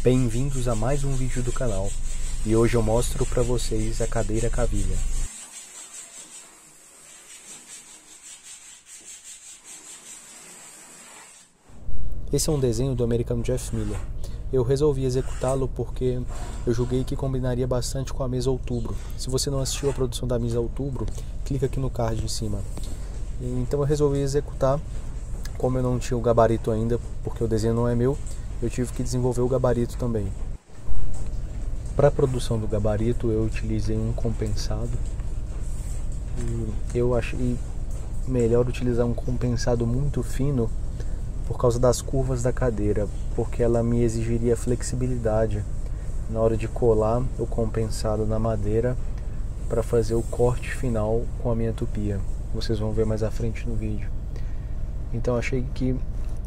Bem-vindos a mais um vídeo do canal, e hoje eu mostro para vocês a cadeira cavilha. Esse é um desenho do americano Jeff Miller. Eu resolvi executá-lo porque eu julguei que combinaria bastante com a mesa Outubro. Se você não assistiu a produção da mesa Outubro, clica aqui no card em cima. Então eu resolvi executar. Como eu não tinha o gabarito ainda, porque o desenho não é meu, eu tive que desenvolver o gabarito também. Para a produção do gabarito eu utilizei um compensado. E eu achei melhor utilizar um compensado muito fino por causa das curvas da cadeira, porque ela me exigiria flexibilidade na hora de colar o compensado na madeira para fazer o corte final com a minha tupia. Vocês vão ver mais à frente no vídeo. Então achei que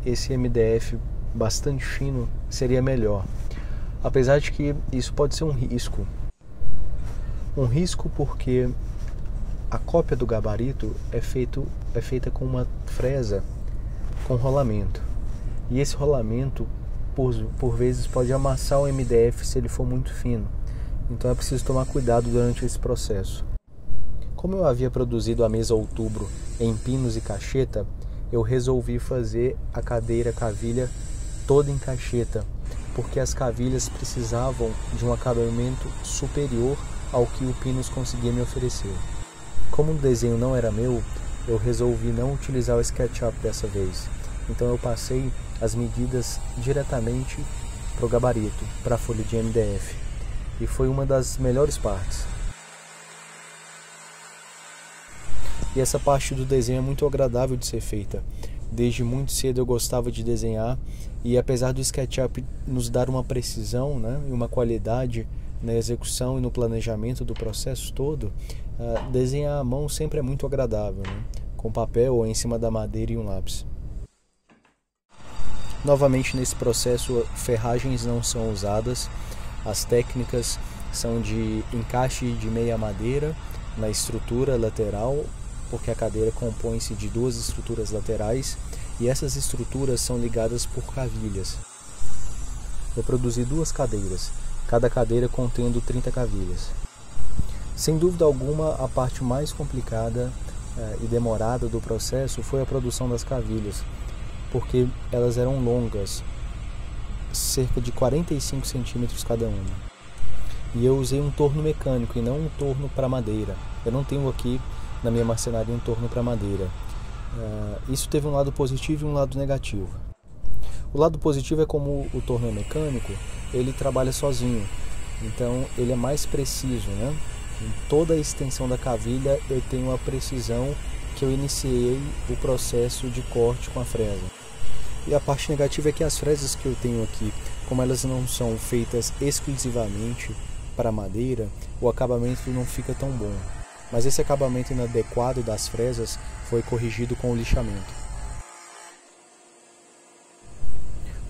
esse MDF bastante fino seria melhor. Apesar de que isso pode ser um risco. Um risco porque a cópia do gabarito é feita com uma fresa com rolamento. E esse rolamento, por vezes, pode amassar o MDF se ele for muito fino. Então é preciso tomar cuidado durante esse processo. Como eu havia produzido a mesa Outubro em pinos e cacheta, eu resolvi fazer a cadeira cavilha toda em cacheta, porque as cavilhas precisavam de um acabamento superior ao que o Pinus conseguia me oferecer. Como o desenho não era meu, eu resolvi não utilizar o SketchUp dessa vez. Então eu passei as medidas diretamente para o gabarito, para a folha de MDF. E foi uma das melhores partes. E essa parte do desenho é muito agradável de ser feita. Desde muito cedo eu gostava de desenhar e apesar do SketchUp nos dar uma precisão, e uma qualidade na execução e no planejamento do processo todo, desenhar à mão sempre é muito agradável, com papel ou em cima da madeira e um lápis. Novamente nesse processo ferragens não são usadas, as técnicas são de encaixe de meia madeira na estrutura lateral, porque a cadeira compõe-se de duas estruturas laterais e essas estruturas são ligadas por cavilhas. Eu produzi duas cadeiras, cada cadeira contendo 30 cavilhas. Sem dúvida alguma, a parte mais complicada e demorada do processo foi a produção das cavilhas, porque elas eram longas, cerca de 45 centímetros cada uma. E eu usei um torno mecânico e não um torno para madeira. Eu não tenho aqui na minha marcenaria um torno para madeira. Isso teve um lado positivo e um lado negativo. O lado positivo é como o torno é mecânico, ele trabalha sozinho, então ele é mais preciso, Em toda a extensão da cavilha eu tenho a precisão que eu iniciei o processo de corte com a fresa. E a parte negativa é que as fresas que eu tenho aqui, como elas não são feitas exclusivamente para madeira, o acabamento não fica tão bom. Mas esse acabamento inadequado das fresas foi corrigido com o lixamento.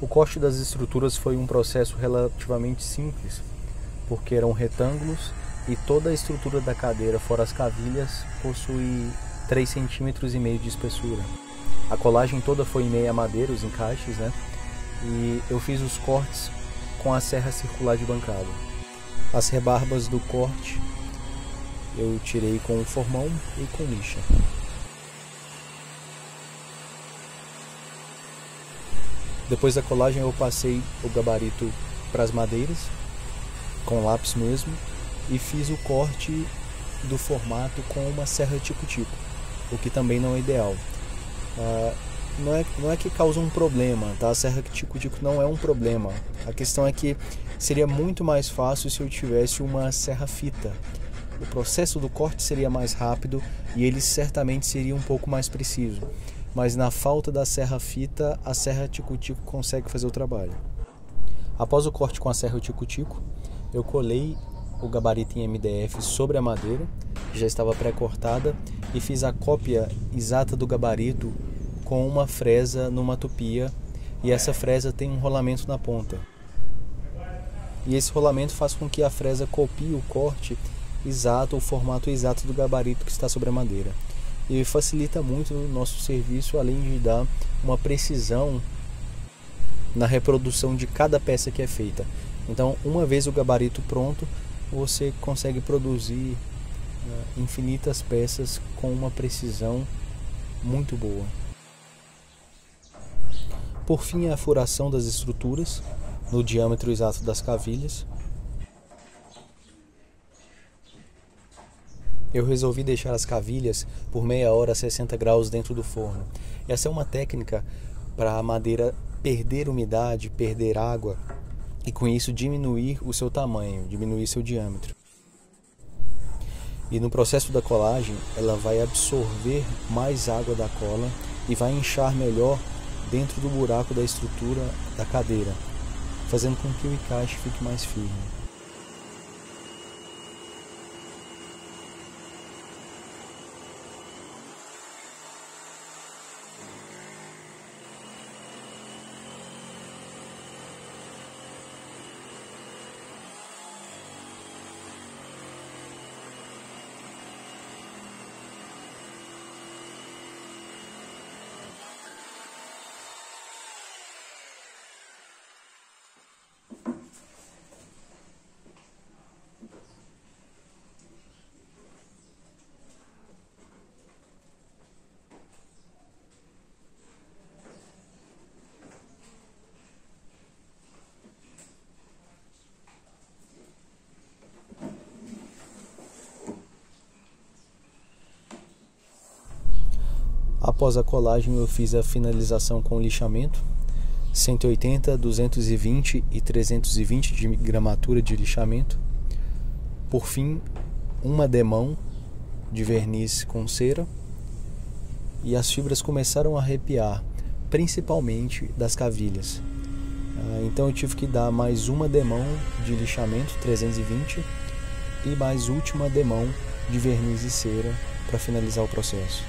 O corte das estruturas foi um processo relativamente simples, porque eram retângulos e toda a estrutura da cadeira, fora as cavilhas, possui 3,5 cm de espessura. A colagem toda foi em meia madeira, os encaixes, E eu fiz os cortes com a serra circular de bancada. As rebarbas do corte eu tirei com o formão e com lixa. Depois da colagem eu passei o gabarito para as madeiras, com lápis mesmo, e fiz o corte do formato com uma serra tico-tico, o que também não é ideal. Não é que causa um problema, tá? A serra tico-tico não é um problema. A questão é que seria muito mais fácil se eu tivesse uma serra fita. O processo do corte seria mais rápido e ele certamente seria um pouco mais preciso. Mas na falta da serra fita, a serra tico-tico consegue fazer o trabalho. Após o corte com a serra tico-tico, eu colei o gabarito em MDF sobre a madeira, que já estava pré-cortada, e fiz a cópia exata do gabarito com uma fresa numa tupia, e essa fresa tem um rolamento na ponta. E esse rolamento faz com que a fresa copie o corte exato, o formato exato do gabarito que está sobre a madeira. E facilita muito o nosso serviço, além de dar uma precisão na reprodução de cada peça que é feita. Então, uma vez o gabarito pronto, você consegue produzir infinitas peças com uma precisão muito boa. Por fim, a furação das estruturas no diâmetro exato das cavilhas. Eu resolvi deixar as cavilhas por meia hora a 60 graus dentro do forno. Essa é uma técnica para a madeira perder umidade, perder água e com isso diminuir o seu tamanho, diminuir seu diâmetro. E no processo da colagem, ela vai absorver mais água da cola e vai inchar melhor dentro do buraco da estrutura da cadeira, fazendo com que o encaixe fique mais firme. Após a colagem, eu fiz a finalização com lixamento, 180, 220 e 320 de gramatura de lixamento. Por fim, uma demão de verniz com cera, e as fibras começaram a arrepiar, principalmente das cavilhas. Então eu tive que dar mais uma demão de lixamento, 320, e mais última demão de verniz e cera para finalizar o processo.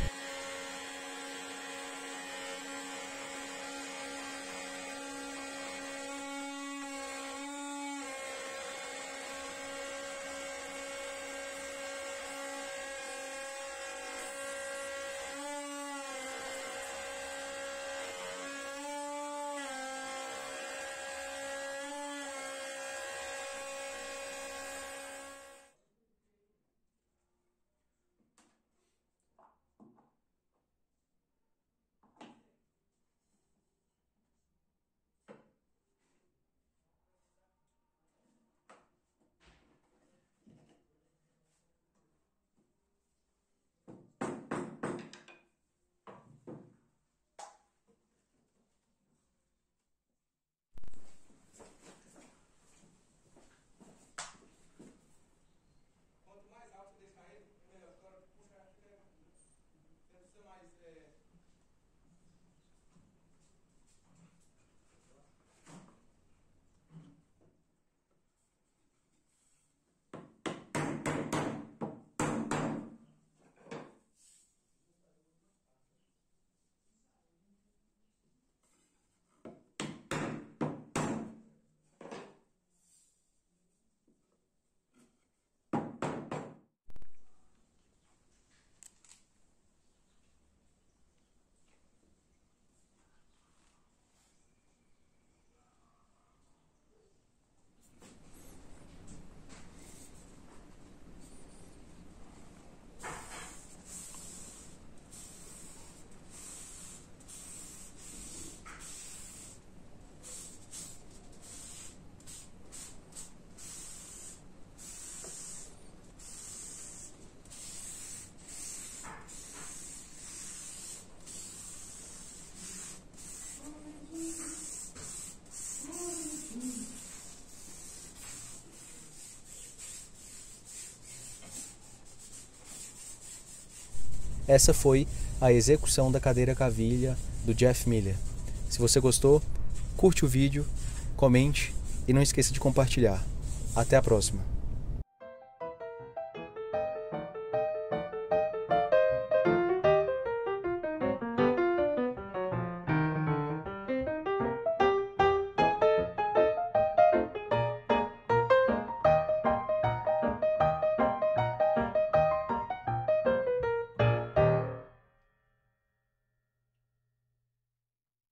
Essa foi a execução da cadeira cavilha do Jeff Miller. Se você gostou, curte o vídeo, comente e não esqueça de compartilhar. Até a próxima!